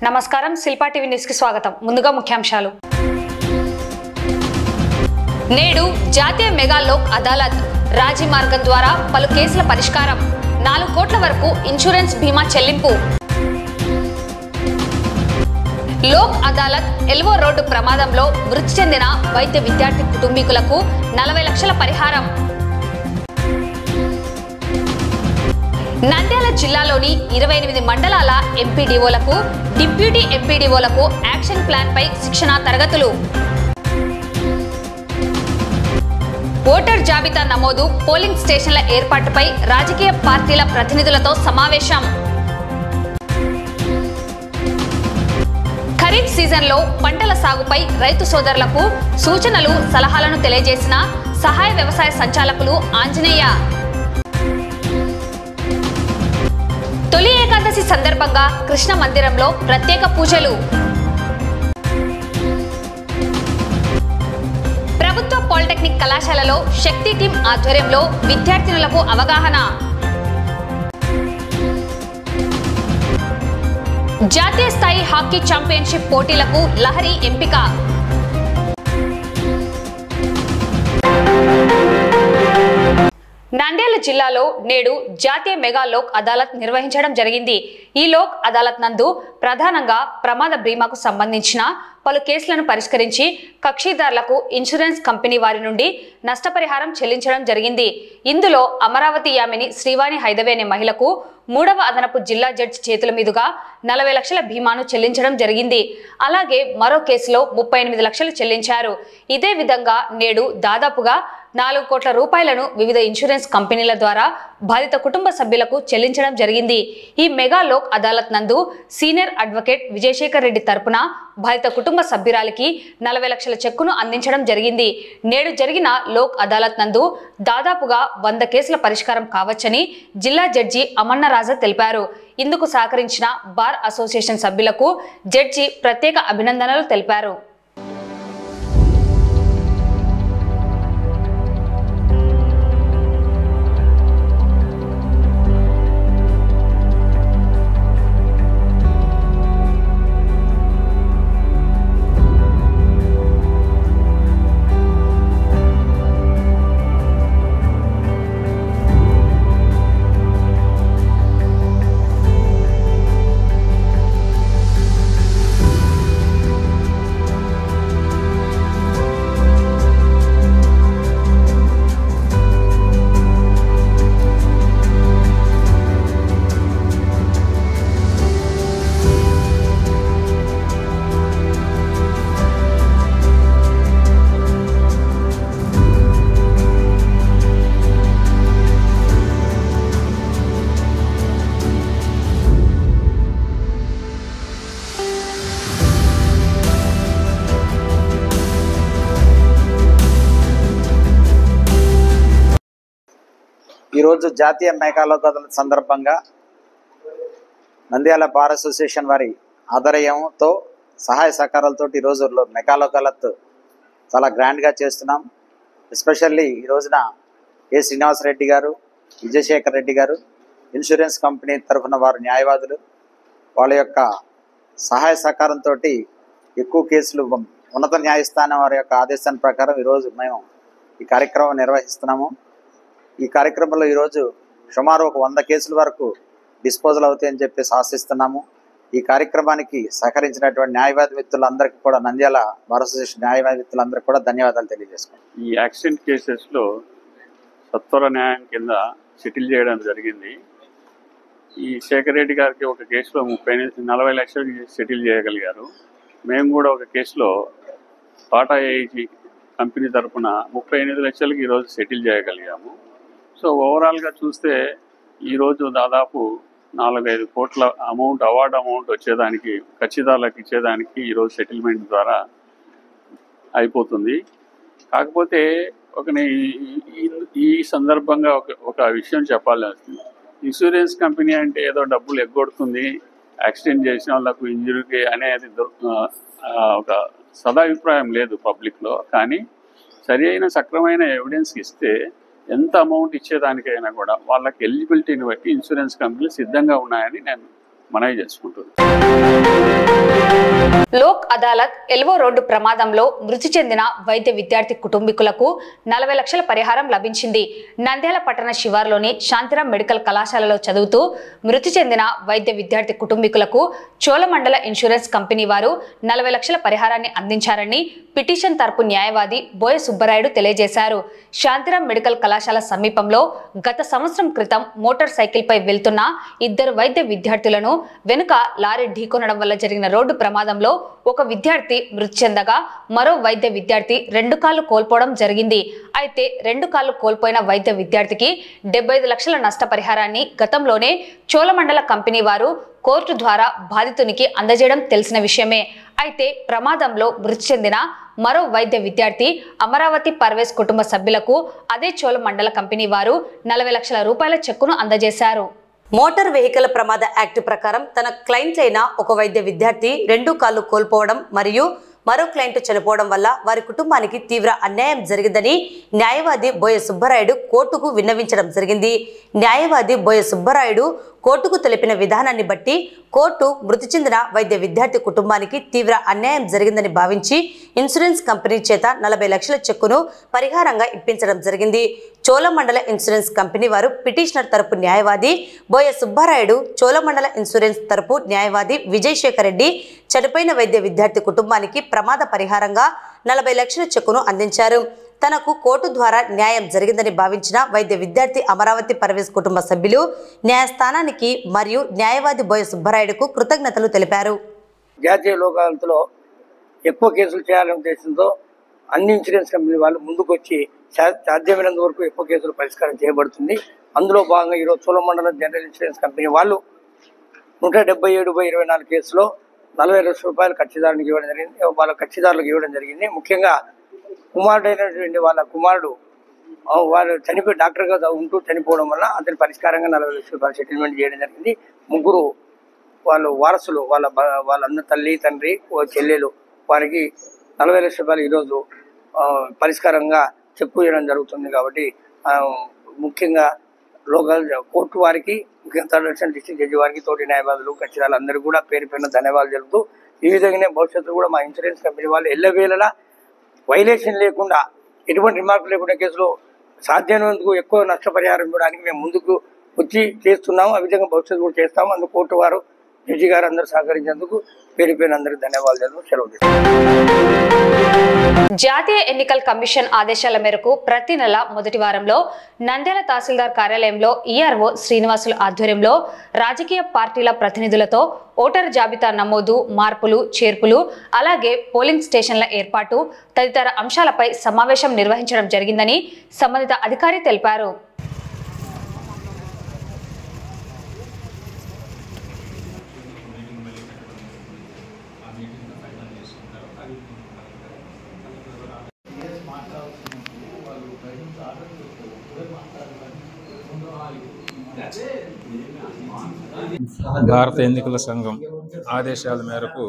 నమస్కారం Shilpa TV news కి స్వాగతం. ముందుగా ముఖ్యాంశాలు. నేడు జాతీయ మెగా లోక్ అదాలత్ రాజీ మార్గం ద్వారా పలు కేసుల పరిష్కారం. 4 కోట్ల వరకు ఇన్సూరెన్స్ బీమా చెల్లింపు. లోక్ అదాలత్ ఎల్వో రోడ్డు ప్రమాదంలో మృతి చెందిన వైద్య విద్యార్థి కుటుంబీకులకు 40 లక్షల పరిహారం. నంద్యాల జిల్లాలోని 28 మండలాల ఎంపీడీఓలకు, డిప్యూటీ ఎంపీడీఓలకు యాక్షన్ ప్లాన్ పై శిక్షణా తరగతులు. ఓటర్ జాబితా నమోదు, పోలింగ్ స్టేషన్ల ఏర్పాటుపై రాజకీయ పార్టీల ప్రతినిధులతో సమావేశం. ఖరీఫ్ సీజన్లో పంటల సాగుపై రైతు సోదరులకు సూచనలు, సలహాలను తెలియజేసిన సహాయ వ్యవసాయ సంచాలకులు ఆంజనేయ. తొలి ఏకాదశి సందర్భంగా కృష్ణ మందిరంలో ప్రత్యేక పూజలు. ప్రభుత్వ పాలిటెక్నిక్ కళాశాలలో శక్తి టీం ఆధ్వర్యంలో విద్యార్థినులకు అవగాహన. జాతీయ స్థాయి హాకీ ఛాంపియన్షిప్ పోటీలకు లహరి ఎంపిక. నంద్యాల జిల్లాలో నేడు జాతీయ మెగా లోక్ అదాలత్ నిర్వహించడం జరిగింది. ఈ లోక్ అదాలత్ నందు ప్రధానంగా ప్రమాద బీమాకు సంబంధించిన పలు కేసులను పరిష్కరించి కక్షిదారులకు ఇన్సూరెన్స్ కంపెనీ వారి నుండి నష్టపరిహారం చెల్లించడం జరిగింది. ఇందులో అమరావతి యామిని శ్రీవాణి హైదవే అనే మహిళకు 3వ అదనపు జిల్లా జడ్జి చేతుల మీదుగా 40 లక్షల బీమాను చెల్లించడం జరిగింది. అలాగే మరో కేసులో 38 లక్షలు చెల్లించారు. ఇదే విధంగా నేడు దాదాపుగా 4 కోట్ల రూపాయలను వివిధ ఇన్సూరెన్స్ కంపెనీల ద్వారా బాధిత కుటుంబ సభ్యులకు చెల్లించడం జరిగింది. ఈ మెగా లోక్ అదాలత్ నందు సీనియర్ అడ్వకేట్ విజయశేఖర్ రెడ్డి తరపున బాధిత కుటుంబ సభ్యురాలికి 40 లక్షల చెక్కును అందించడం జరిగింది. నేడు జరిగిన లోక్ అదాలత్ నందు దాదాపుగా 100 కేసుల పరిష్కారం కావచ్చని జిల్లా జడ్జి అమన్నరాజా తెలిపారు. ఇందుకు సహకరించిన బార్ అసోసియేషన్ సభ్యులకు జడ్జి ప్రత్యేక అభినందనలు తెలిపారు. ఈరోజు జాతీయ మెగా లోక్ అదాలత్ సందర్భంగా నంద్యాల బార్ అసోసియేషన్ వారి ఆధ్వర్యంతో సహాయ సహకారాలతో ఈరోజు మెగా లోక్ అదాలత్ చాలా గ్రాండ్గా చేస్తున్నాం. ఎస్పెషల్లీ ఈ రోజున ఏ శ్రీనివాసరెడ్డి గారు, విజయశేఖర్ రెడ్డి గారు ఇన్సూరెన్స్ కంపెనీ తరఫున వారు న్యాయవాదులు, వాళ్ళ యొక్క సహాయ సహకారంతో ఎక్కువ కేసులు ఉన్నత న్యాయస్థానం వారి యొక్క ఆదేశాల ప్రకారం ఈరోజు మేము ఈ కార్యక్రమం నిర్వహిస్తున్నాము. ఈ కార్యక్రమంలో ఈరోజు సుమారు ఒక 100 కేసుల వరకు డిస్పోజల్ అవుతాయని చెప్పేసి ఆశిస్తున్నాము. ఈ కార్యక్రమానికి సహకరించినటువంటి న్యాయవాది మిత్రులందరికీ కూడా, నంద్యాల బార్ అసోసియేషన్ న్యాయవాది మిత్రులందరికీ కూడా ధన్యవాదాలు తెలియజేసుకుంటాం. ఈ యాక్సిడెంట్ కేసెస్లో సత్వర న్యాయం కింద సెటిల్ చేయడం జరిగింది. ఈ శేఖర్ రెడ్డి గారికి ఒక కేసులో 40 లక్షలకి సెటిల్ చేయగలిగారు. మేము కూడా ఒక కేసులో టాటా ఏఐజీ కంపెనీ తరఫున 38 లక్షలకి ఈరోజు సెటిల్ చేయగలిగాము. సో ఓవరాల్గా చూస్తే ఈరోజు దాదాపు 4-5 కోట్ల అవార్డు అమౌంట్ వచ్చేదానికి, కక్షిదారులకు ఇచ్చేదానికి ఈరోజు సెటిల్మెంట్ ద్వారా అయిపోతుంది. కాకపోతే ఈ సందర్భంగా ఒక విషయం చెప్పాలి. ఇన్సూరెన్స్ కంపెనీ అంటే ఏదో డబ్బులు ఎగ్గొడుతుంది, యాక్సిడెంట్ చేసిన వాళ్ళకు ఇంజురీకి అనేది ఒక సదాభిప్రాయం లేదు పబ్లిక్లో. కానీ సరి అయిన సక్రమైన ఎవిడెన్స్ ఇస్తే ఎంత అమౌంట్ ఇచ్చేదానికైనా కూడా వాళ్ళకి ఎలిజిబిలిటీని బట్టి ఇన్సూరెన్స్ కంపెనీలు సిద్ధంగా ఉన్నాయని నేను మనవి చేసుకుంటున్నాను. లోక్ అదాలత్ ఎల్వో రోడ్డు ప్రమాదంలో మృతి చెందిన వైద్య విద్యార్థి కుటుంబీకులకు 40 లక్షల పరిహారం లభించింది. నంద్యాల పట్టణ శివార్లోని శాంతిరామ్ మెడికల్ కళాశాలలో చదువుతూ మృతి చెందిన వైద్య విద్యార్థి కుటుంబీకులకు చోళమండల ఇన్సూరెన్స్ కంపెనీ వారు 40 లక్షల పరిహారాన్ని అందించారని పిటిషన్ తరపు న్యాయవాది బోయ సుబ్బరాయుడు తెలియజేశారు. శాంతిరామ్ మెడికల్ కళాశాల సమీపంలో గత సంవత్సరం క్రితం మోటార్ సైకిల్ పై వెళ్తున్న 2 వైద్య విద్యార్థులను వెనుక లారీ ఢీకొనడం వల్ల జరిగిన రోడ్డు ప్రమాదంలో ఒక విద్యార్థి మృతి చెందగా మరో వైద్య విద్యార్థి 2 కాళ్లు కోల్పోవడం జరిగింది. అయితే 2 కాళ్లు కోల్పోయిన వైద్య విద్యార్థికి 75 లక్షల నష్టపరిహారాన్ని గతంలోనే చోళమండల కంపెనీ వారు కోర్టు ద్వారా బాధితునికి అందజేయడం తెలిసిన విషయమే. అయితే ప్రమాదంలో మృతి చెందిన మరో వైద్య విద్యార్థి అమరావతి పర్వేజ్ కుటుంబ సభ్యులకు అదే చోళమండల కంపెనీ వారు 40 లక్షల రూపాయల చెక్కును అందజేశారు. మోటార్ వెహికల్ ప్రమాద యాక్ట్ ప్రకారం తన క్లయింట్ అయిన ఒక వైద్య విద్యార్థి 2 కాళ్లు కోల్పోవడం మరియు మరో క్లయింట్ చనిపోవడం వల్ల వారి కుటుంబానికి తీవ్ర అన్యాయం జరిగిందని న్యాయవాది బోయ సుబ్బరాయుడు కోర్టుకు విన్నవించడం జరిగింది. న్యాయవాది బోయ సుబ్బరాయుడు కోర్టుకు తెలిపిన విధానాన్ని బట్టి కోర్టు మృతి చెందిన వైద్య విద్యార్థి కుటుంబానికి తీవ్ర అన్యాయం జరిగిందని భావించి ఇన్సూరెన్స్ కంపెనీ చేత 40 లక్షల చెక్కును పరిహారంగా ఇప్పించడం జరిగింది. చోళమండల ఇన్సూరెన్స్ కంపెనీ వారు పిటిషనర్ తరపు న్యాయవాది బోయ సుబ్బారాయుడు, చోళమండల ఇన్సూరెన్స్ తరపు న్యాయవాది విజయ్ శేఖర్ రెడ్డి చనిపోయిన వైద్య విద్యార్థి కుటుంబానికి ప్రమాద పరిహారంగా 40 లక్షల చెక్కును అందించారు. తనకు కోర్టు ద్వారా న్యాయం జరిగిందని భావించిన వైద్య విద్యార్థి అమరావతి పర్వేజ్ కుటుంబ సభ్యులు న్యాయస్థానానికి మరియు న్యాయవాది బోయ సుబ్బరాయుడుకు కృతజ్ఞతలు తెలిపారు. జాతీయ లోక్ అదాలత్లో ఎక్కువ కేసులు చేయాలనే ఉద్దేశంతో అన్ని ఇన్సూరెన్స్ కంపెనీ వాళ్ళు ముందుకు వచ్చి సాధ్యమైనంత వరకు ఎక్కువ కేసులు పరిష్కారం చేయబడుతుంది. అందులో భాగంగా ఈరోజు చోళమండలం జనరల్ ఇన్సూరెన్స్ కంపెనీ వాళ్ళు 177/24 కేసులో 40 లక్షల రూపాయలు కక్షిదారునికి ఇవ్వడం జరిగింది. వాళ్ళ కక్షిదారులకు ఇవ్వడం జరిగింది. ముఖ్యంగా కుమారుడైనటువంటి వాళ్ళ కుమారుడు వాళ్ళు చనిపోయి డాక్టర్గా ఉంటూ చనిపోవడం వల్ల అతని పరిష్కారంగా 40 లక్షల రూపాయలు సెటిల్మెంట్ చేయడం జరిగింది. ముగ్గురు వాళ్ళు వారసులు వాళ్ళ తల్లి, తండ్రి, చెల్లెలు వారికి 40 లక్షల రూపాయలు ఈరోజు పరిష్కారంగా చెక్కు చేయడం జరుగుతుంది. కాబట్టి ముఖ్యంగా లోకల్ కోర్టు వారికి, ముఖ్యంగా థర్డ్ డివిజన్ డిస్ట్రిక్ట్ జడ్జి వారికి, తోటి న్యాయవాదులు, ఖచ్చితాలు అందరూ కూడా పేరు పేరున ధన్యవాదాలు జరుగుతూ ఈ విధంగానే భవిష్యత్తులో కూడా మా ఇన్సూరెన్స్ కంపెనీ వాళ్ళు ఎల్లవేళలా వైలేషన్ లేకుండా, ఎటువంటి రిమార్క్ లేకుండా కేసులో సాధ్యమైనందుకు ఎక్కువ నష్టపరిహారం ఇవ్వడానికి మేము ముందుకు వచ్చి చేస్తున్నాము. ఆ విధంగా భవిష్యత్తు కూడా చేస్తాము. అందుకు కోర్టు వారు, జడ్జి గారు అందరూ సహకరించేందుకు పేరు పేరు అందరికీ ధన్యవాదాలు సెలవు. జాతీయ ఎన్నికల కమిషన్ ఆదేశాల మేరకు ప్రతి నెల మొదటి వారంలో నంద్యాల తహసీల్దార్ కార్యాలయంలో ఈఆర్ఓ శ్రీనివాసుల ఆధ్వర్యంలో రాజకీయ పార్టీల ప్రతినిధులతో ఓటర్ జాబితా నమోదు, మార్పులు, చేర్పులు, అలాగే పోలింగ్ స్టేషన్ల ఏర్పాటు తదితర అంశాలపై సమావేశం నిర్వహించడం జరిగిందని సంబంధిత అధికారి తెలిపారు. భారత ఎన్నికల సంఘం ఆదేశాల మేరకు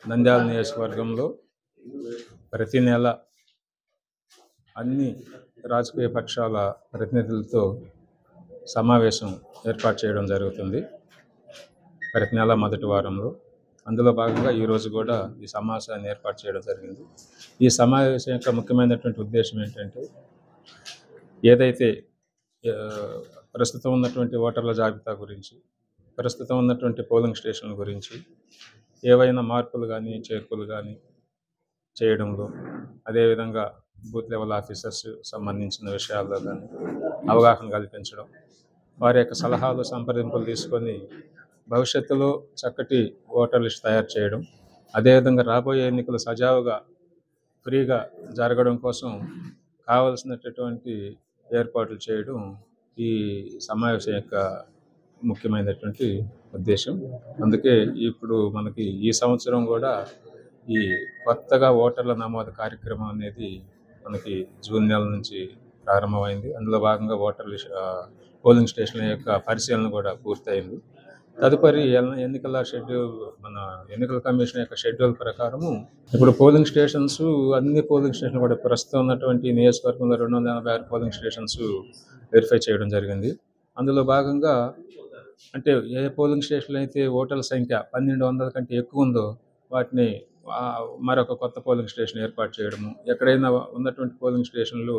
నంద్యాల నియోజకవర్గంలో ప్రతి నెల అన్ని రాజకీయ పక్షాల ప్రతినిధులతో సమావేశం ఏర్పాటు చేయడం జరుగుతుంది ప్రతి నెల మొదటి వారంలో. అందులో భాగంగా ఈరోజు కూడా ఈ సమావేశాన్ని ఏర్పాటు చేయడం జరిగింది. ఈ సమావేశం యొక్క ముఖ్యమైనటువంటి ఉద్దేశం ఏంటంటే, ఏదైతే ప్రస్తుతం ఉన్నటువంటి ఓటర్ల జాబితా గురించి, ప్రస్తుతం ఉన్నటువంటి పోలింగ్ స్టేషన్ల గురించి ఏవైనా మార్పులు కానీ చేర్పులు కానీ చేయడంలో, అదేవిధంగా బూత్ లెవెల్ ఆఫీసర్స్ సంబంధించిన విషయాల్లో కానీ అవగాహన కల్పించడం, వారి యొక్క సలహాలు సంప్రదింపులు తీసుకొని భవిష్యత్తులో చక్కటి ఓటర్ లిస్ట్ తయారు చేయడం, అదేవిధంగా రాబోయే ఎన్నికలు సజావుగా ఫ్రీగా జరగడం కోసం కావలసినటువంటి ఏర్పాట్లు చేయడం ఈ సమావేశం యొక్క ముఖ్యమైనటువంటి ఉద్దేశం. అందుకే ఇప్పుడు మనకి ఈ సంవత్సరం కూడా ఈ కొత్తగా ఓటర్ల నమోదు కార్యక్రమం అనేది మనకి జూన్ నెల నుంచి ప్రారంభమైంది. అందులో భాగంగా పోలింగ్ స్టేషన్ల యొక్క పరిశీలన కూడా పూర్తయింది. తదుపరి ఎన్నికల షెడ్యూల్, మన ఎన్నికల కమిషన్ యొక్క షెడ్యూల్ ప్రకారము ఇప్పుడు పోలింగ్ స్టేషన్స్, అన్ని పోలింగ్ స్టేషన్లు కూడా ప్రస్తుతం ఉన్నటువంటి నియోజకవర్గంలో 286 పోలింగ్ స్టేషన్స్ వెరిఫై చేయడం జరిగింది. అందులో భాగంగా అంటే ఏ పోలింగ్ స్టేషన్లో అయితే ఓటర్ల సంఖ్య 1200 కంటే ఎక్కువ ఉందో వాటిని మరొక కొత్త పోలింగ్ స్టేషన్ ఏర్పాటు చేయడము, ఎక్కడైనా ఉన్నటువంటి పోలింగ్ స్టేషన్లు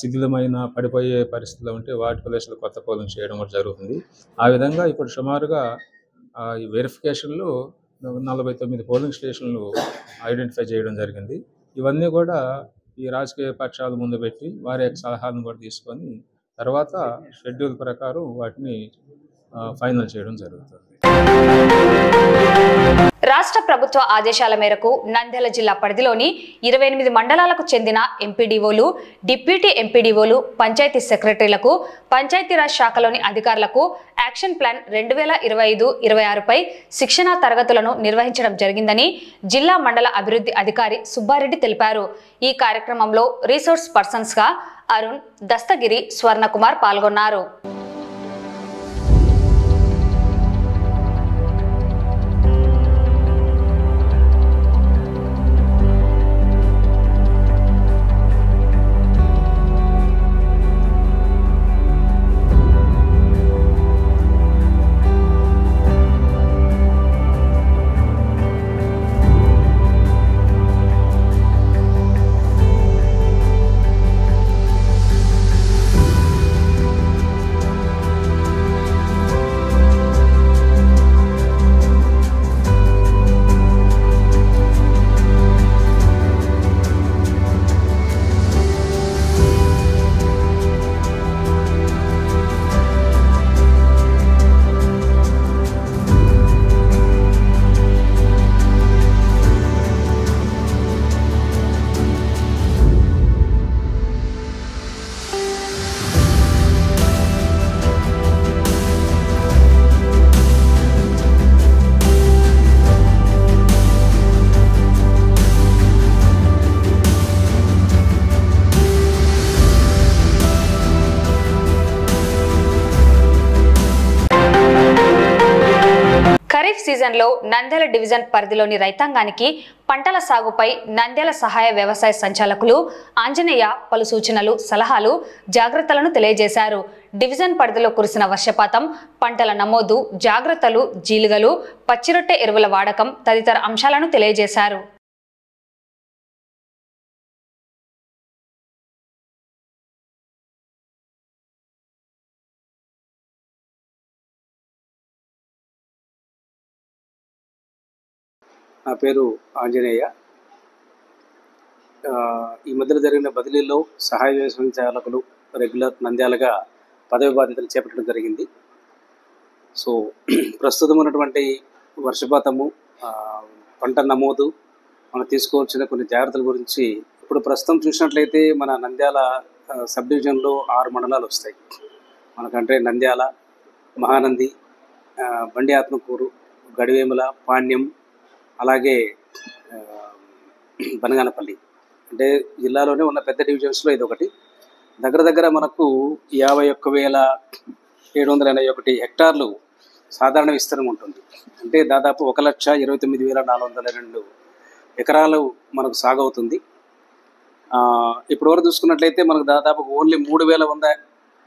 శిథిలమైన పడిపోయే పరిస్థితిలో ఉంటే వాటి ప్లేస్లో కొత్త పోలింగ్ చేయడం కూడా జరుగుతుంది. ఆ విధంగా ఇప్పుడు సుమారుగా ఈ వెరిఫికేషన్లు 49 పోలింగ్ స్టేషన్లు ఐడెంటిఫై చేయడం జరిగింది. ఇవన్నీ కూడా ఈ రాజకీయ పక్షాల ముందు పెట్టి వారి యొక్క సలహాలను కూడా తీసుకొని తర్వాత షెడ్యూల్ ప్రకారం వాటిని ఫైనల్ చేయడం జరుగుతుంది. రాష్ట్ర ప్రభుత్వ ఆదేశాల మేరకు నంద్యాల జిల్లా పరిధిలోని 28 మండలాలకు చెందిన ఎంపీడీఓలు, డిప్యూటీ ఎంపీడీఓలు, పంచాయతీ సెక్రటరీలకు, పంచాయతీరాజ్ శాఖలోని అధికారులకు యాక్షన్ ప్లాన్ 2025-26పై శిక్షణా తరగతులను నిర్వహించడం జరిగిందని జిల్లా మండల అభివృద్ధి అధికారి సుబ్బారెడ్డి తెలిపారు. ఈ కార్యక్రమంలో రీసోర్స్ పర్సన్స్ గా అరుణ్, దస్తగిరి, స్వర్ణకుమార్ పాల్గొన్నారు. సీజన్లో నంద్యాల డివిజన్ పరిధిలోని రైతాంగానికి పంటల సాగుపై నంద్యాల సహాయ వ్యవసాయ సంచాలకులు ఆంజనేయ పలు సూచనలు, సలహాలు, జాగ్రత్తలను తెలియజేశారు. డివిజన్ పరిధిలో కురిసిన వర్షపాతం, పంటల నమోదు, జాగ్రత్తలు, జీలుగలు, పచ్చిరొట్టె ఎరువుల వాడకం తదితర అంశాలను తెలియజేశారు. నా పేరు ఆంజనేయ. ఈ మధ్యలో జరిగిన బదిలీలో సహాయ వ్యవసాయ సంచాలకులు రెగ్యులర్ నంద్యాలగా పదవి బాధ్యతలు చేపట్టడం జరిగింది. సో ప్రస్తుతం ఉన్నటువంటి వర్షపాతము, పంట నమోదు, మనం తీసుకోవాల్సిన కొన్ని జాగ్రత్తల గురించి ఇప్పుడు ప్రస్తుతం చూసినట్లయితే మన నంద్యాల సబ్ డివిజన్లో 6 మండలాలు వస్తాయి మనకంటే. నంద్యాల, మహానంది, బండి ఆత్మకూరు, గడివేముల, పాణ్యం, అలాగే బనగానపల్లి. అంటే జిల్లాలోనే ఉన్న పెద్ద డివిజన్స్లో ఇది ఒకటి. దగ్గర మనకు 51,781 హెక్టార్లు సాధారణ విస్తీర్ణం ఉంటుంది. అంటే దాదాపు 1,29,402 ఎకరాలు మనకు సాగు అవుతుంది. ఇప్పటి వరకు చూసుకున్నట్లయితే మనకు దాదాపు ఓన్లీ 3,100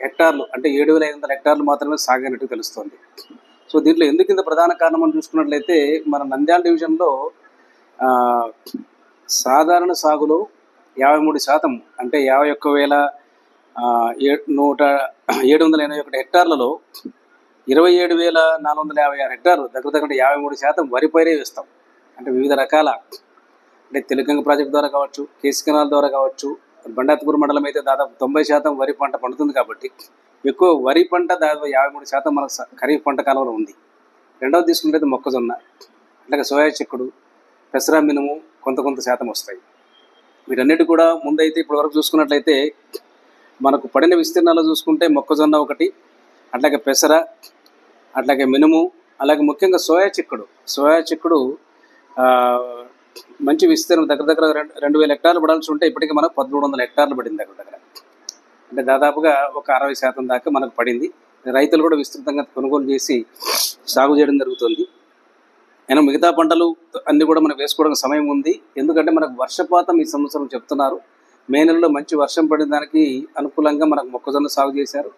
హెక్టార్లు అంటే 7,500 హెక్టార్లు మాత్రమే సాగినట్టు తెలుస్తుంది. సో దీంట్లో ఎందుకు ఇంత ప్రధాన కారణం అని చూసుకున్నట్లయితే మన నంద్యాల డివిజన్లో సాధారణ సాగులో 53% అంటే 51,781 హెక్టార్లలో 27,456 హెక్టార్లు దగ్గర 53% వరి పైరే వేస్తాం. అంటే వివిధ రకాల అంటే తెలుగంగ ప్రాజెక్ట్ ద్వారా కావచ్చు, కేసీ కెనాల్ ద్వారా కావచ్చు, బండాత్పూర్ మండలం అయితే దాదాపు 90% వరి పంట పండుతుంది. కాబట్టి ఎక్కువ వరి పంట దాదాపు 53% మన ఖరీఫ్ పంట కాలంలో ఉంది. రెండవది తీసుకుంటే మొక్కజొన్న, అట్లాగే సోయా చిక్కుడు, పెసర, మినుము కొంత శాతం వస్తాయి. వీటన్నిటి కూడా ముందైతే ఇప్పటి వరకు చూసుకున్నట్లయితే మనకు పడిన విస్తీర్ణాలు చూసుకుంటే మొక్కజొన్న ఒకటి, అట్లాగే పెసర, అట్లాగే మినుము, అలాగే ముఖ్యంగా సోయా చిక్కుడు మంచి విస్తీర్ణం దగ్గర 2,000 హెక్టార్లు పడాల్సి ఉంటే ఇప్పటికీ మనకు 1,300 హెక్టార్లు పడింది దగ్గర. అంటే దాదాపుగా ఒక 60% దాకా మనకు పడింది. రైతులు కూడా విస్తృతంగా కొనుగోలు చేసి సాగు చేయడం జరుగుతుంది. అయినా మిగతా పంటలు అన్నీ కూడా మనకు వేసుకోవడానికి సమయం ఉంది. ఎందుకంటే మనకు వర్షపాతం ఈ సంవత్సరం చెప్తున్నారు. మే నెలలో మంచి వర్షం పడిన దానికి అనుకూలంగా మనకు మొక్కజొన్న సాగు చేశారు.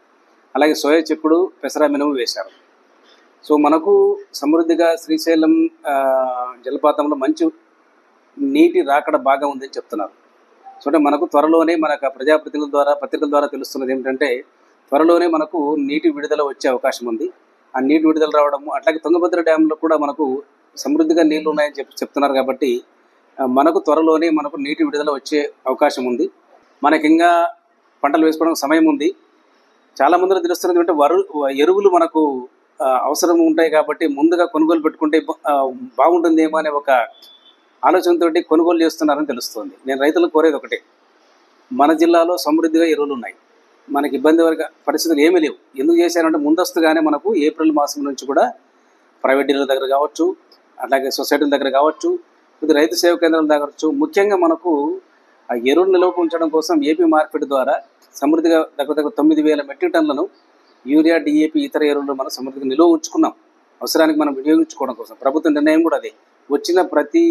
అలాగే సోయా చిక్కుడు, పెసర, మినుము వేశారు. సో మనకు సమృద్ధిగా శ్రీశైలం జలపాతంలో మంచి నీటి రాకడ బాగా ఉందని చెప్తున్నారు. సో అంటే మనకు త్వరలోనే మనకు ప్రజాప్రతినిధుల ద్వారా పత్రికల ద్వారా తెలుస్తున్నది ఏమిటంటే త్వరలోనే మనకు నీటి విడుదల వచ్చే అవకాశం ఉంది. ఆ నీటి విడుదల రావడము, అట్లాగే తుంగభద్ర డ్యాంలో కూడా మనకు సమృద్ధిగా నీళ్లు ఉన్నాయని చెప్తున్నారు. కాబట్టి మనకు త్వరలోనే మనకు నీటి విడుదల వచ్చే అవకాశం ఉంది. మనకి ఇంకా పంటలు వేసుకోవడం సమయం ఉంది. చాలా మందిలో తెలుస్తున్నది అంటే ఎరువులు మనకు అవసరం ఉంటాయి కాబట్టి ముందుగా కొనుగోలు పెట్టుకుంటే బాగుంటుందేమో అనే ఒక ఆలోచనతో కొనుగోలు చేస్తున్నారని తెలుస్తుంది. నేను రైతులకు కోరేది ఒకటే, మన జిల్లాలో సమృద్ధిగా ఎరువులు ఉన్నాయి, మనకి ఇబ్బంది పరిస్థితులు ఏమీ లేవు. ఎందుకు చేశారంటే ముందస్తుగానే మనకు ఏప్రిల్ మాసం నుంచి కూడా ప్రైవేట్ డీలర్ల దగ్గర కావచ్చు, అట్లాగే సొసైటీల దగ్గర కావచ్చు, ఇది రైతు సేవా కేంద్రాల దగ్గర కావచ్చు, ముఖ్యంగా మనకు ఆ ఎరువులు నిల్వ ఉంచడం కోసం ఏపీ మార్కెట్ ద్వారా సమృద్ధిగా దగ్గర 9,000 మెట్రిక్ టన్నులను యూరియా, డిఏపి, ఇతర ఎరువులు మనం సమృద్ధిగా నిల్వ ఉంచుకున్నాం. అవసరానికి మనం వినియోగించుకోవడం కోసం ప్రభుత్వ నిర్ణయం కూడా అదే. వచ్చిన ప్రతి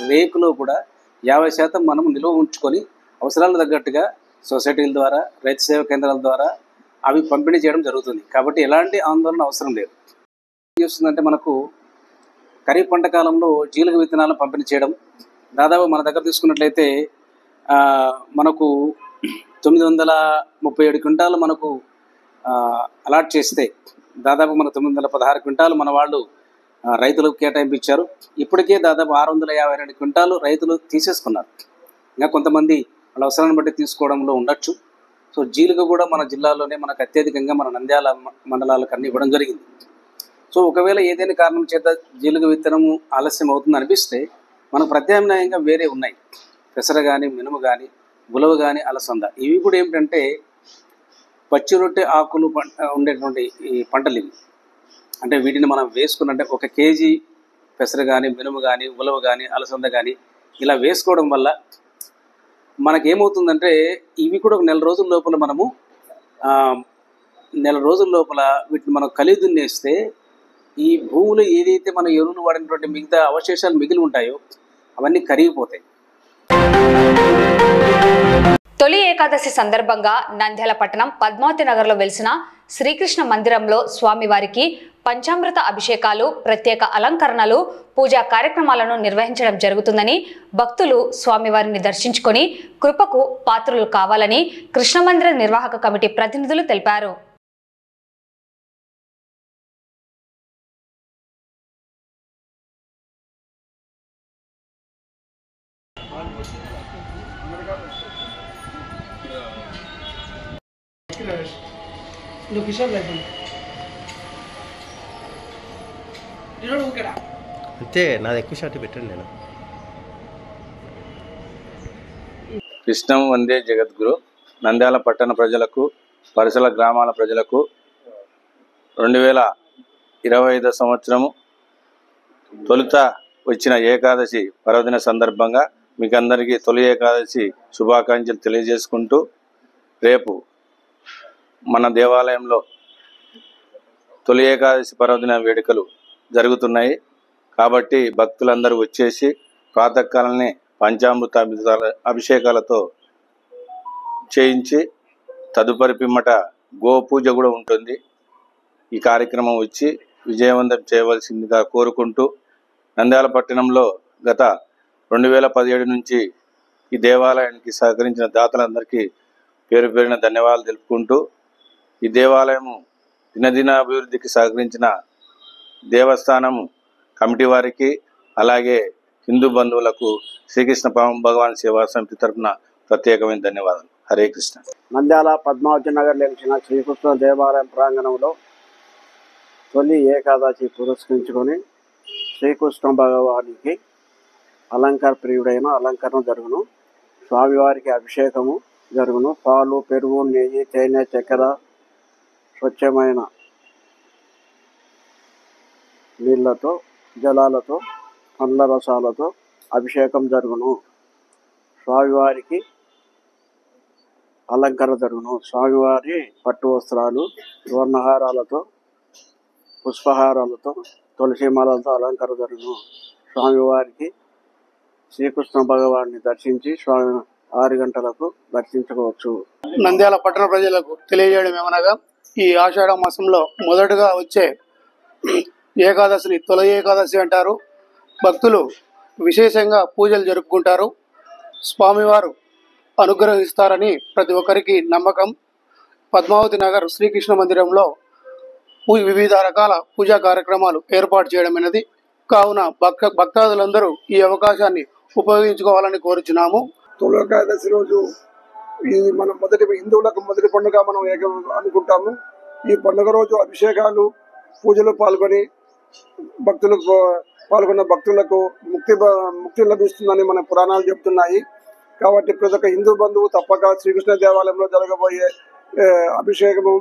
రేకులో కూడా 50% మనం నిల్వ ఉంచుకొని అవసరాలకు తగ్గట్టుగా సొసైటీల ద్వారా, రైతు సేవా కేంద్రాల ద్వారా అవి పంపిణీ చేయడం జరుగుతుంది. కాబట్టి ఎలాంటి ఆందోళన అవసరం లేదు. ఏం చేస్తుందంటే మనకు ఖరీఫ్ పంట కాలంలో జీలుగ విత్తనాలను పంపిణీ చేయడం, దాదాపు మన దగ్గర తీసుకున్నట్లయితే మనకు 937 క్వింటాలు మనకు అలాట్ చేస్తే దాదాపు మన 916 క్వింటాలు మన వాళ్ళు రైతులకు కేటాయించారు. ఇప్పటికే దాదాపు 652 క్వింటాలు రైతులు తీసేసుకున్నారు. ఇంకా కొంతమంది వాళ్ళ అవసరాన్ని బట్టి తీసుకోవడంలో ఉండొచ్చు. సో జీలుగ కూడా మన జిల్లాలోనే మనకు అత్యధికంగా మన నంద్యాల మండలాలకు అన్ని ఇవ్వడం జరిగింది. సో ఒకవేళ ఏదైనా కారణం చేత జీలుగ విత్తనము ఆలస్యం అవుతుంది అనిపిస్తే మనకు ప్రత్యామ్నాయంగా వేరే ఉన్నాయి. పెసర కానీ, మినుము కానీ, ఉలవ కానీ, అలసంద, ఇవి కూడా ఏమిటంటే పచ్చి రొట్టె ఆకులు ఉండేటువంటి ఈ పంటలు ఇవి. అంటే వీటిని మనం వేసుకున్నంటే 1 కేజీ పెసర కానీ, మినుము కానీ, ఉలవ కానీ, అలసంద కానీ ఇలా వేసుకోవడం వల్ల మనకేమవుతుందంటే ఇవి కూడా ఒక నెల రోజుల లోపల మనము వీటిని మనం కలిగి దున్నేస్తే ఈ భూమిలో ఏదైతే మన ఎరువులు వాడినటువంటి మిగతా అవశేషాలు మిగిలి ఉంటాయో అవన్నీ కరిగిపోతాయి. తొలి ఏకాదశి సందర్భంగా నంద్యాల పట్టణం పద్మావతి నగర్లో వెలిసిన శ్రీకృష్ణ మందిరంలో స్వామివారికి పంచామృత అభిషేకాలు, ప్రత్యేక అలంకరణలు, పూజా కార్యక్రమాలను నిర్వహించడం జరుగుతుందని భక్తులు స్వామివారిని దర్శించుకొని కృపకు పాత్రులు కావాలని కృష్ణ మందిర నిర్వాహక కమిటీ ప్రతినిధులు తెలిపారు. అంతే, నాది ఎక్కువ షాట్ పెట్టండి. నేను కృష్ణం వందే జగద్గురు. నంద్యాల పట్టణ ప్రజలకు, పరిసర గ్రామాల ప్రజలకు 2025 సంవత్సరము తొలుత వచ్చిన ఏకాదశి పర్వదిన సందర్భంగా మీకు అందరికీ తొలి ఏకాదశి శుభాకాంక్షలు తెలియజేసుకుంటూ, రేపు మన దేవాలయంలో తొలి ఏకాదశి పర్వదిన వేడుకలు జరుగుతున్నాయి. కాబట్టి భక్తులందరూ వచ్చేసి ప్రాతకాలనే పంచామృత అభిషేకాలతో చేయించి తదుపరి పిమ్మట గోపూజ కూడా ఉంటుంది. ఈ కార్యక్రమం వచ్చి విజయవంతం చేయవలసిందిగా కోరుకుంటూ, నంద్యాల పట్టణంలో గత 2017 నుంచి ఈ దేవాలయానికి సహకరించిన దాతలందరికీ పేరు పేరున ధన్యవాదాలు తెలుపుకుంటూ, ఈ దేవాలయం దినదిన అభివృద్ధికి సహకరించిన దేవస్థానం కమిటీ వారికి, అలాగే హిందూ బంధువులకు శ్రీకృష్ణ భగవాన్ సేవా సమితి తరఫున ప్రత్యేకమైన ధన్యవాదాలు. హరే కృష్ణ. నంద్యాల పద్మావతి నగర్ నిలిచిన శ్రీకృష్ణ దేవాలయం ప్రాంగణంలో తొలి ఏకాదశి పురస్కరించుకొని శ్రీకృష్ణ భగవానికి అలంకార ప్రియుడైన అలంకరణ జరుగును. స్వామివారికి అభిషేకము జరుగును. పాలు, పెరుగు, నెయ్యి, తేనె, చక్కెర, స్వచ్ఛమైన నీళ్లతో, జలాలతో, పండ్ల రసాలతో అభిషేకం జరుగును. స్వామివారికి అలంకరణ జరుగును. స్వామివారి పట్టు వస్త్రాలు, స్వర్ణహారాలతో, పుష్పహారాలతో, తులసిమాలతో అలంకరణ జరుగును. స్వామివారికి శ్రీకృష్ణ భగవాన్ని దర్శించి స్వామి 6 గంటలకు దర్శించుకోవచ్చు. నంద్యాల పట్టణ ప్రజలకు తెలియజేయడం ఏమనగా, ఈ ఆషాఢ మాసంలో మొదటగా వచ్చే ఏకాదశిని తొలి ఏకాదశి అంటారు. భక్తులు విశేషంగా పూజలు జరుపుకుంటారు. స్వామివారు అనుగ్రహిస్తారని ప్రతి ఒక్కరికి నమ్మకం. పద్మావతి నగర్ శ్రీకృష్ణ మందిరంలో వివిధ రకాల పూజా కార్యక్రమాలు ఏర్పాటు చేయడమైనది. కావున భక్తాదులందరూ ఈ అవకాశాన్ని ఉపయోగించుకోవాలని కోరుచున్నాము. తొలి ఏకాదశి రోజు ఇది మన హిందువులకు మొదటి పండుగ మనం అనుకుంటాము. ఈ పండుగ రోజు అభిషేకాలు పూజలు పాల్గొని పాల్గొన్న భక్తులకు ముక్తి లభిస్తుందని మన పురాణాలు చెప్తున్నాయి. కాబట్టి ప్రతి ఒక్క హిందూ బంధువు తప్పక శ్రీకృష్ణ దేవాలయంలో జరగబోయే అభిషేకము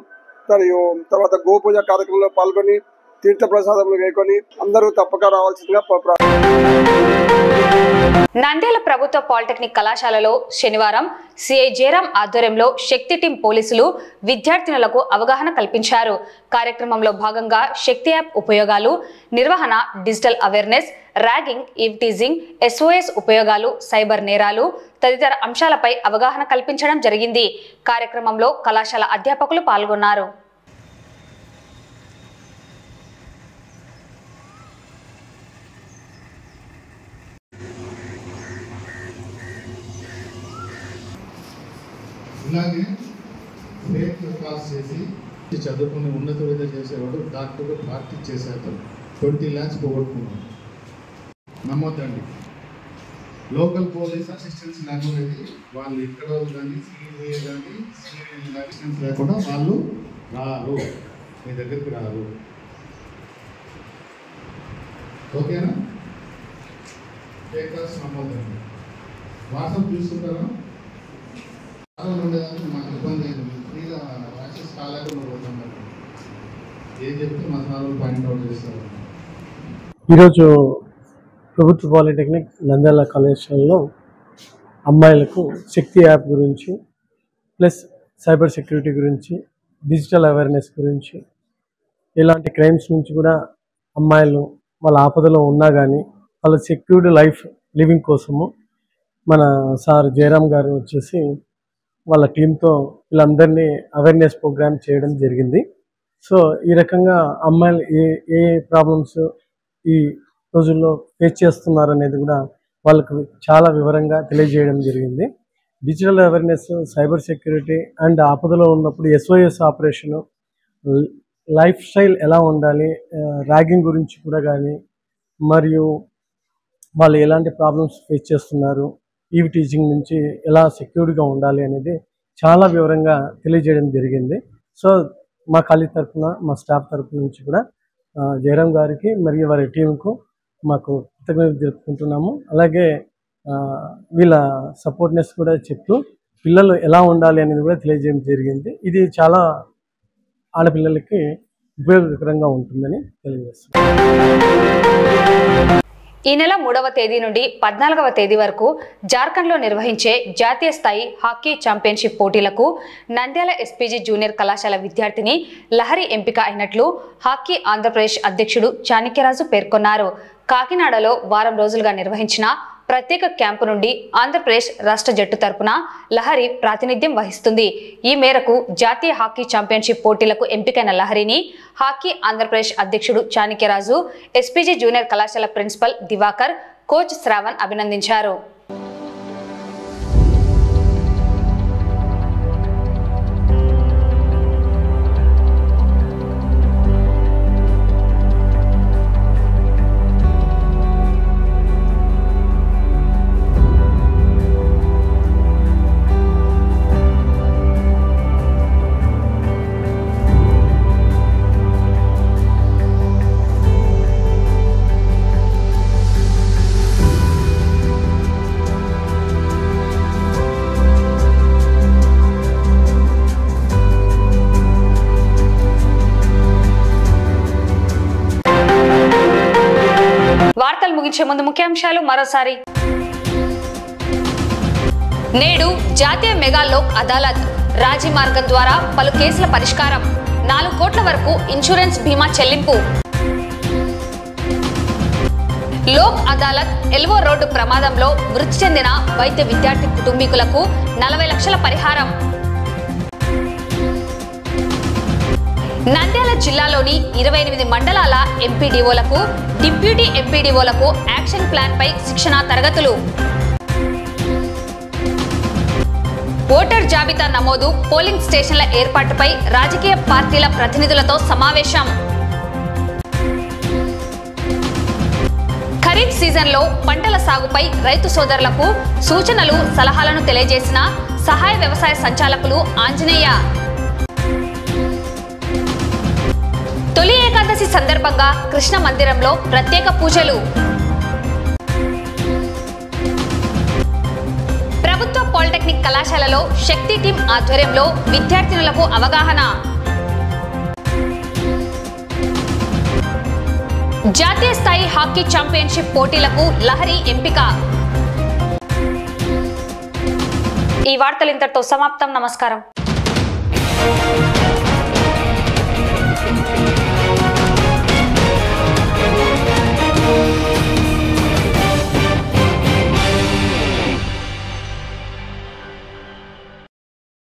మరియు తర్వాత గోపూజ కార్యక్రమంలో పాల్గొని తీర్థ ప్రసాదములు వేసుకొని అందరూ తప్పక రావాల్సిందిగా నంద్యాల ప్రభుత్వ పాలిటెక్నిక్ కళాశాలలో శనివారం సిఐ జయరాం ఆధ్వర్యంలో శక్తి టీం పోలీసులు విద్యార్థినులకు అవగాహన కల్పించారు. కార్యక్రమంలో భాగంగా శక్తి యాప్ ఉపయోగాలు, నిర్వహణ, digital awareness, ragging, eve teasing, SOS ఉపయోగాలు, సైబర్ నేరాలు తదితర అంశాలపై అవగాహన కల్పించడం జరిగింది. కార్యక్రమంలో కళాశాల అధ్యాపకులు పాల్గొన్నారు. ఇలాగే ఫేక్ కాల్స్ చేసి చదువుకుని ఉన్నత విద్య చేసేవాడు డాక్టర్గా ప్రాక్టీస్ చేసేవాడు 20 lakhs పోగొట్టుకున్నాడు. నమ్మొద్దండి. లోకల్ పోలీస్ అసిస్టెన్స్ లేకుండా వాళ్ళు ఇక్కడ కానీ సిఏ కానీ అసిస్టెన్స్ లేకుండా వాళ్ళు రారు, మీ దగ్గరికి రారు. ఓకేనా? ఫేక్ కాల్స్ నమ్మొద్దండి. వాట్సాప్ చూస్తుంటారా? ఉండేదానికి మాకు ఇబ్బంది అయింది. ఫ్రీగా యాక్సెస్ కాలేకుండా పోతున్నారు. ఏం చెప్తే మా సార్లు పాయింట్అవుట్ చేస్తారు. ఈరోజు ప్రభుత్వ పాలిటెక్నిక్ నంద్యాల కళాశాలలో అమ్మాయిలకు శక్తి యాప్ గురించి, ప్లస్ సైబర్ సెక్యూరిటీ గురించి, డిజిటల్ అవేర్నెస్ గురించి, ఇలాంటి క్రైమ్స్ నుంచి కూడా అమ్మాయిలు వాళ్ళ ఆపదలో ఉన్నా కానీ వాళ్ళ సెక్యూర్డ్ లైఫ్ లివింగ్ కోసము మన సార్ జయరామ్ గారు వచ్చేసి వాళ్ళ టీంతో వీళ్ళందరినీ అవేర్నెస్ ప్రోగ్రామ్ చేయడం జరిగింది. సో ఈ రకంగా అమ్మాయిలు ఏ ప్రాబ్లమ్స్ ఈ రోజుల్లో ఫేస్ చేస్తున్నారు అనేది కూడా వాళ్ళకు చాలా వివరంగా తెలియజేయడం జరిగింది. Digital awareness, cyber security and ఆపదలో ఉన్నప్పుడు SOS ఆపరేషను, లైఫ్ స్టైల్ ఎలా ఉండాలి, ర్యాగింగ్ గురించి కూడా కానీ, మరియు వాళ్ళు ఎలాంటి ప్రాబ్లమ్స్ ఫేస్ చేస్తున్నారు, ఈవ్ టీచింగ్ నుంచి ఎలా సెక్యూర్డ్గా ఉండాలి అనేది చాలా వివరంగా తెలియజేయడం జరిగింది. సో మా కాలేజ్ తరఫున, మా స్టాఫ్ తరఫు నుంచి కూడా జయరామ్ గారికి మరియు వారి టీంకు మాకు కృతజ్ఞతలు తెలుపుకుంటున్నాము. అలాగే వీళ్ళ సపోర్ట్నెస్ కూడా చెప్తూ పిల్లలు ఎలా ఉండాలి అనేది కూడా తెలియజేయడం జరిగింది. ఇది చాలా ఆడపిల్లలకి ఉపయోగకరంగా ఉంటుందని తెలియజేస్తున్నాను. ఈ నెల 3వ తేదీ నుండి 14వ తేదీ వరకు జార్ఖండ్లో నిర్వహించే జాతీయ స్థాయి హాకీ ఛాంపియన్షిప్ పోటీలకు నంద్యాల SPG జూనియర్ కళాశాల విద్యార్థిని లహరి ఎంపిక అయినట్లు హాకీ ఆంధ్రప్రదేశ్ అధ్యక్షుడు చాణక్యరాజు పేర్కొన్నారు. కాకినాడలో వారం రోజులుగా నిర్వహించిన ప్రత్యేక క్యాంపు నుండి ఆంధ్రప్రదేశ్ రాష్ట్ర జట్టు తరపున లహరి ప్రాతినిధ్యం వహిస్తుంది. ఈ మేరకు జాతీయ హాకీ ఛాంపియన్షిప్ పోటీలకు ఎంపికైన లహరిని హాకీ ఆంధ్రప్రదేశ్ అధ్యక్షుడు చాణక్యరాజు, SPG జూనియర్ కళాశాల ప్రిన్సిపల్ దివాకర్, కోచ్ శ్రావణ్ అభినందించారు. వార్తలు ముగించే ముందు ముఖ్యాంశాలు మరోసారి. నేడు జాతీయ మెగా లోక్ అదాలత్, రాజీ మార్గం ద్వారా పలు కేసుల పరిష్కారం, 4 కోట్ల వరకు ఇన్సూరెన్స్ బీమా చెల్లింపు. లోక్ అదాలత్ ఎల్వో రోడ్డు ప్రమాదంలో మృతి చెందిన వైద్య విద్యార్థి కుటుంబీకులకు 40 లక్షల పరిహారం. నంద్యాల జిల్లాలోని 28 మండలాల ఎంపీడీఓలకు, డిప్యూటీ ఎంపీడీఓలకు యాక్షన్ ప్లాన్ పై శిక్షణా తరగతులు. ఓటర్ జాబితా నమోదు, పోలింగ్ స్టేషన్ల ఏర్పాటుపై రాజకీయ పార్టీల ప్రతినిధులతో సమావేశం. ఖరీఫ్ సీజన్లో పంటల సాగుపై రైతు సోదరులకు సూచనలు, సలహాలను తెలియజేసిన సహాయ వ్యవసాయ సంచాలకులు ఆంజనేయ. తొలి ఏకాదశి సందర్భంగా కృష్ణ మందిరంలో ప్రత్యేక పూజలు. ప్రభుత్వ పాలిటెక్నిక్ కళాశాలలో శక్తి టీం ఆధ్వర్యంలో విద్యార్థినులకు అవగాహన. జాతీయ స్థాయి హాకీ ఛాంపియన్షిప్ పోటీలకు లహరి ఎంపిక. ఈ వార్తలు ఇంతటితో సమాప్తం. నమస్కారం.